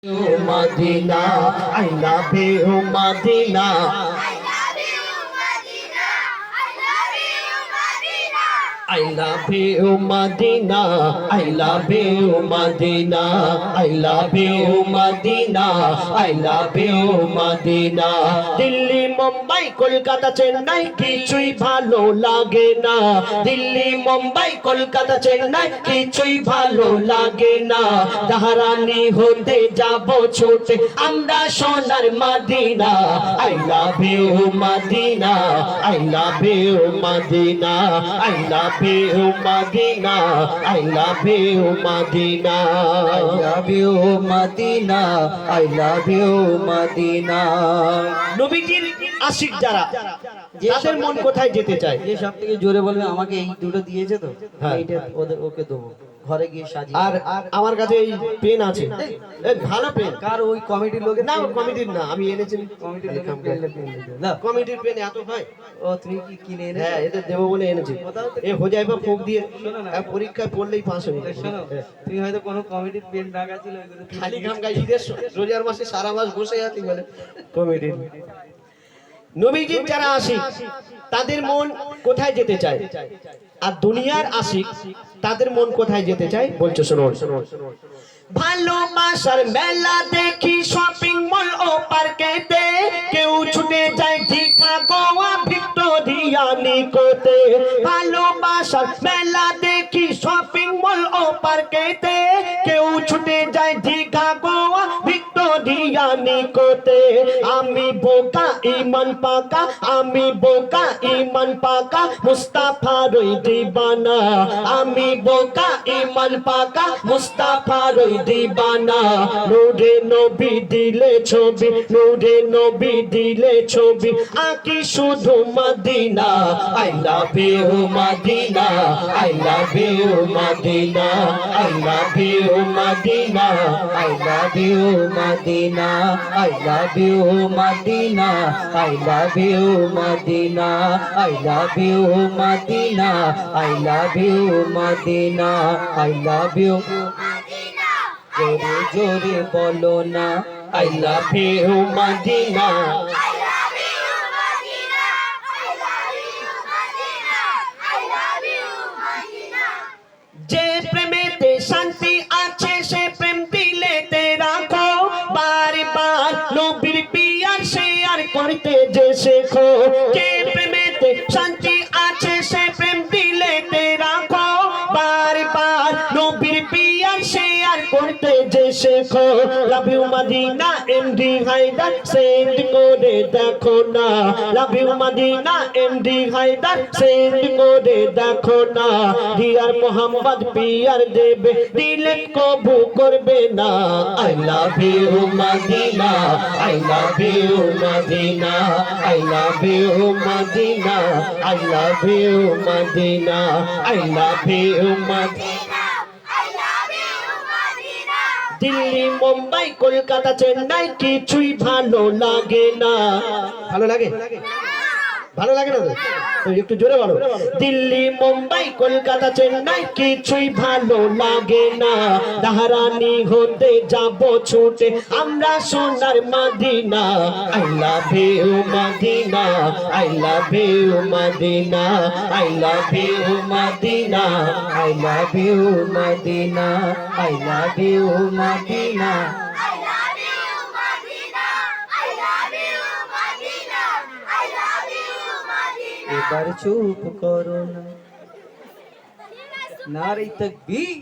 Madina, I love you, Madina. I love you, Madina. I love you, Madina. I love you, Madina. I love you, Madina. Delhi Mumbai Kolkata Chennai কিছুই ভালো লাগে না। দিল্লি মুম্বাই কলকাতা চেন্নাই কিছুই ভালো লাগে না। তাহারানি হতে যাব ছুটে আমরা সোনার Medina. I love you, Madina. I love you, Madina. I love you, Madina. I love you, Madina. I love you, Madina. I love you, Madina. নবীজির আশিক যারা তাদের মন কোথায় যেতে চায়? যে সব থেকে জোরে বলবে আমাকে এই দুটো দিয়েছে তো, হ্যাঁ। এইটা ওকে দেবো, ঘরে গিয়ে সাজিয়ে। আর আমার কাছে এই পেন আছে, এই ভালো পেন। কার? ওই কমিটির লোকের? না, কমিটির না, আমি এনেছি। কমিটির লোকের পেন না, কমিটির পেন এত হয়? ও তুমি কি কিনে এনে? হ্যাঁ, এদের দেবো বলে এনেছি। এ হোজাইবা ফোক দিয়ে পরীক্ষায় পড়লেই পাস হয়ে যাবে। শোনো, তুমি হয়তো কোনো কমিটির পেন রাখা ছিল, ওইগুলো খালি ঘাম গাই ঈদের রোজার মাসে সারা মাস বসে আছি বলে কমিটির। নবীজির যারা আশিক তাদের মন কোথায় যেতে চায়? আর দুনিয়ার আশিক তাদের মন কোথায় যেতে চায় বলছো, শুনুন। ভালোবাসার মেলা দেখি শপিং মল ও পার্কেতে, কেউ ছুটে যায় দীঘা গোয়া ভিক্টোরিয়া নিকোতে। ভালোবাসার মেলা দেখি শপিং মল ও পার্কেতে, কেউ ছুটে যায় দীঘা গোয়া ভিক্টোরিয়া নিকোতে। আমি বোকা ইমান পাকা, আমি বোকা ইমান পাকা, মুস্তাফার ওই দিবানা। আমি বোকা ইমান পাকা, মুস্তাফার ওই দিবানা। নূরে নবী দিলে ছবি, নূরে নবী দিলে ছবি, আঁকি শুধু Medina. I love you, Madina. I love you, Madina. I love you, Madina. I love you, Madina. I love you, Madina. I love you, Madina. I love you, Madina. I love you, Madina. I love you, জোরে জোরে বলো না। I love you, Madina. যে প্রেমেতে শান্তি আছে সে প্রেম দিলেতে রাখো, বারবার নবীর পিয়ার শেয়ার করতে যে শেখো। যে প্রেমেতে শান্তি আছে সে প্রেম দিলেতে রাখো, বারবার নবীর পিয়ার শেয়ার করতে যে শেখো। Love you Madina MD Haidar send করে দেখো না। Love you Madina MD Haidar send করে দেখো না। ডিয়ার মোহাম্মদ পিয়ার দেবে দিলে কবু করবে না। I love you, Madina. I love you, Madina. I love you, Madina. I love you, Madina. I love you, Madina. Delhi Mumbai Kolkata Chennai কিছুই ভালো লাগে না। ভালো লাগে? ভালো লাগে না তো একটু জোরে বলো। দিল্লি মুম্বাই কলকাতা চেন্নাই কিছুই ভালো লাগে না। তাহারানি হতে যাব ছুটে আমরা সোনার Medina. I love you, Madina. I love you, Madina. I love you, Madina. I love you, Madina. I love you, Madina. এবার চুপ করো না, নারে তাকবীর।